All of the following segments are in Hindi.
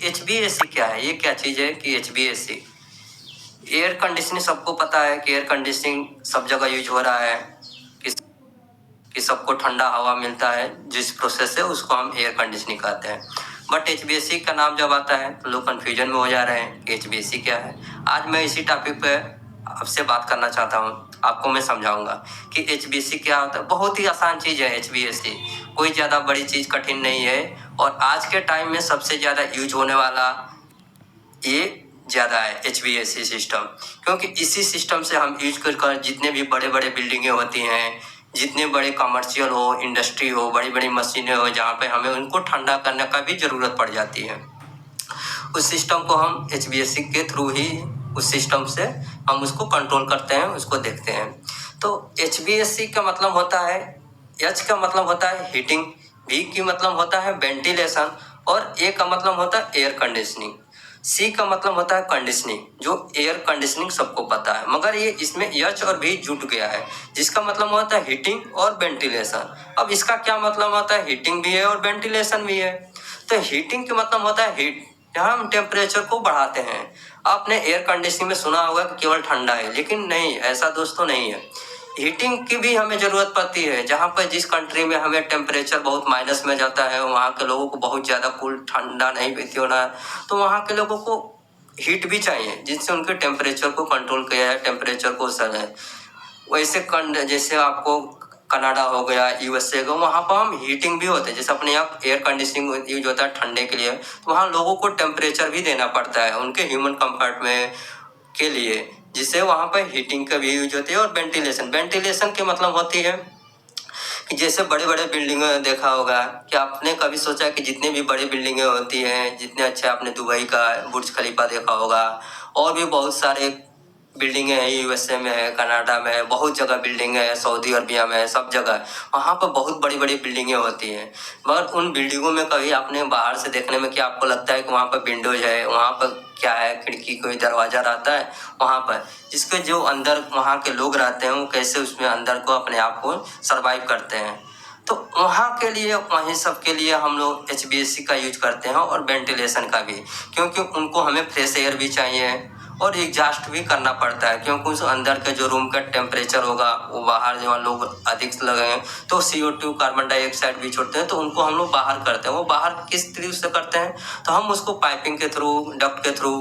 HVAC क्या है, ये क्या चीज़ है कि HVAC एयर कंडीशनिंग। सबको पता है कि एयर कंडीशनिंग सब जगह यूज हो रहा है, कि सबको ठंडा हवा मिलता है, जिस प्रोसेस से उसको हम एयर कंडीशनिंग कहते हैं। बट HVAC का नाम जब आता है तो लोग कन्फ्यूजन में हो जा रहे हैं कि HVAC क्या है। आज मैं इसी टॉपिक पे आपसे बात करना चाहता हूँ, आपको मैं समझाऊंगा कि HVAC क्या होता है। बहुत ही आसान चीज़ है HVAC, कोई ज़्यादा बड़ी चीज़ कठिन नहीं है। और आज के टाइम में सबसे ज़्यादा यूज होने वाला ये ज़्यादा है HVAC सिस्टम, क्योंकि इसी सिस्टम से हम यूज कर जितने भी बड़े बड़े बिल्डिंगें होती हैं, जितने बड़े कमर्शियल हो, इंडस्ट्री हो, बड़ी बड़ी मशीनें हो, जहाँ पे हमें उनको ठंडा करने का भी ज़रूरत पड़ जाती है, उस सिस्टम को हम HVAC के थ्रू ही उस सिस्टम से हम उसको कंट्रोल करते हैं, उसको देखते हैं। तो HVAC का मतलब होता है, H का मतलब होता है हीटिंग, V की मतलब होता है वेंटिलेशन, और A का मतलब होता है एयर कंडीशनिंग, C का मतलब होता है कंडीशनिंग, जो एयर कंडीशनिंग सबको पता है, मगर ये इसमें H और V जुट गया है, जिसका मतलब होता है हीटिंग और वेंटिलेशन। अब इसका क्या मतलब होता है, हीटिंग भी है और वेंटिलेशन भी है। तो हीटिंग का मतलब होता है हीट, जहाँ हम टेम्परेचर को बढ़ाते हैं। आपने एयर कंडीशनिंग में सुना होगा कि केवल ठंडा है, लेकिन नहीं, ऐसा दोस्तों नहीं है। हीटिंग की भी हमें ज़रूरत पड़ती है, जहाँ पर जिस कंट्री में हमें टेम्परेचर बहुत माइनस में जाता है, वहाँ के लोगों को बहुत ज़्यादा कूल ठंडा नहीं पीती होना है, तो वहाँ के लोगों को हीट भी चाहिए, जिससे उनके टेम्परेचर को कंट्रोल किया जाए, टेम्परेचर को सर है। वैसे जैसे आपको कनाडा हो गया, USA हो, वहाँ पर हम हीटिंग भी होते हैं। जैसे अपने यहाँ एयर कंडीशनिंग यूज होता है ठंडे के लिए, तो वहाँ लोगों को टेम्परेचर भी देना पड़ता है उनके ह्यूमन कंफर्ट में के लिए, जिससे वहाँ पर हीटिंग का भी यूज होती है। और वेंटिलेशन के मतलब होती है कि जैसे बड़े बड़े बिल्डिंग देखा होगा, कि आपने कभी सोचा कि जितनी भी बड़ी बिल्डिंगें होती हैं, जितने अच्छे, आपने दुबई का बुर्ज खलीफा देखा होगा, और भी बहुत सारे बिल्डिंगें हैं, USA में है, कनाडा में है, बहुत जगह बिल्डिंग है, सऊदी अरबिया में है, सब जगह वहाँ पर बहुत बड़ी बड़ी बिल्डिंगें होती हैं। मगर उन बिल्डिंगों में कभी आपने बाहर से देखने में क्या आपको लगता है कि वहाँ पर विंडोज है, वहाँ पर क्या है, खिड़की कोई दरवाजा रहता है वहाँ पर, जिसके जो अंदर वहाँ के लोग रहते हैं वो कैसे उसमें अंदर को अपने आप को सरवाइव करते हैं। तो वहाँ के लिए, वहीं सब के लिए हम लोग HVAC का यूज करते हैं, और वेंटिलेशन का भी, क्योंकि उनको हमें फ्रेश एयर भी चाहिए और एग्जॉस्ट भी करना पड़ता है, क्योंकि उस अंदर के जो रूम का टेम्परेचर होगा, वो बाहर जो लोग अधिक लगे तो CO2 कार्बन डाइऑक्साइड भी छोड़ते हैं, तो उनको हम लोग बाहर करते हैं। वो बाहर किस तरीके से करते हैं, तो हम उसको पाइपिंग के थ्रू, डक्ट के थ्रू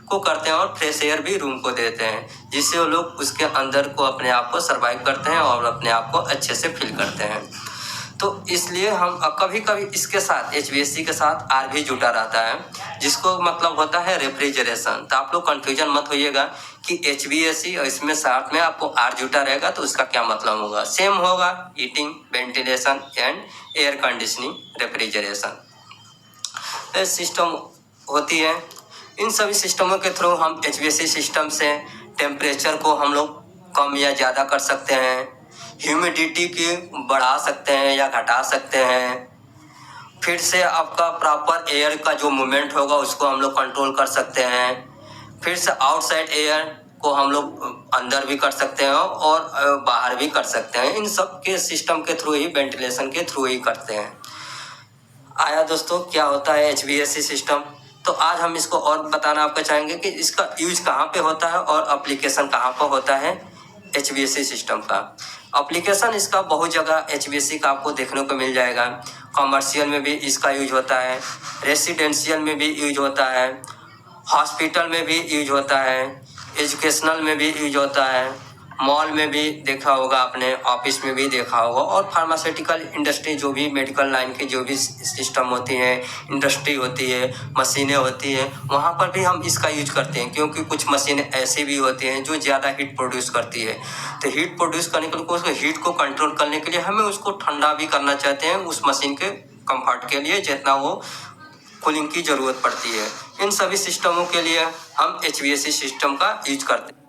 को करते हैं, और फ्रेश एयर भी रूम को देते हैं, जिससे वो लोग उसके अंदर को अपने आप को सर्वाइव करते हैं और अपने आप को अच्छे से फील करते हैं। तो इसलिए हम कभी कभी इसके साथ, HVAC के साथ R भी जुटा रहता है, जिसको मतलब होता है रेफ्रिजरेशन। तो आप लोग कंफ्यूजन मत होइएगा कि HVAC और इसमें साथ में आपको R जुटा रहेगा तो उसका क्या मतलब होगा। सेम होगा, heating, ventilation and air conditioning, refrigeration system होती है। इन सभी सिस्टमों के थ्रू हम HVAC सिस्टम से टेम्परेचर को हम लोग कम या ज़्यादा कर सकते हैं, ह्यूमिडिटी की बढ़ा सकते हैं या घटा सकते हैं, फिर से आपका प्रॉपर एयर का जो मूवमेंट होगा उसको हम लोग कंट्रोल कर सकते हैं, फिर से आउटसाइड एयर को हम लोग अंदर भी कर सकते हैं और बाहर भी कर सकते हैं। इन सब के सिस्टम के थ्रू ही, वेंटिलेशन के थ्रू ही करते हैं। आया दोस्तों क्या होता है HVAC सिस्टम। तो आज हम इसको और बताना आपको चाहेंगे कि इसका यूज कहाँ पे होता है और एप्लीकेशन कहाँ पर होता है HVAC सिस्टम का। एप्लीकेशन इसका बहुत जगह HVAC का आपको देखने को मिल जाएगा। कमर्शियल में भी इसका यूज होता है, रेसिडेंशियल में भी यूज होता है, हॉस्पिटल में भी यूज होता है, एजुकेशनल में भी यूज होता है, मॉल में भी देखा होगा आपने, ऑफिस में भी देखा होगा, और फार्मास्यूटिकल इंडस्ट्री, जो भी मेडिकल लाइन के जो भी सिस्टम होती है, इंडस्ट्री होती है, मशीनें होती हैं, वहाँ पर भी हम इसका यूज करते हैं। क्योंकि कुछ मशीनें ऐसी भी होती हैं जो ज़्यादा हीट प्रोड्यूस करती है, तो हीट प्रोड्यूस करने के लिए, उसको हीट को कंट्रोल करने के लिए हमें उसको ठंडा भी करना चाहते हैं, उस मशीन के कंफर्ट के लिए, जितना वो कूलिंग की ज़रूरत पड़ती है। इन सभी सिस्टमों के लिए हम HVAC सिस्टम का यूज करते हैं।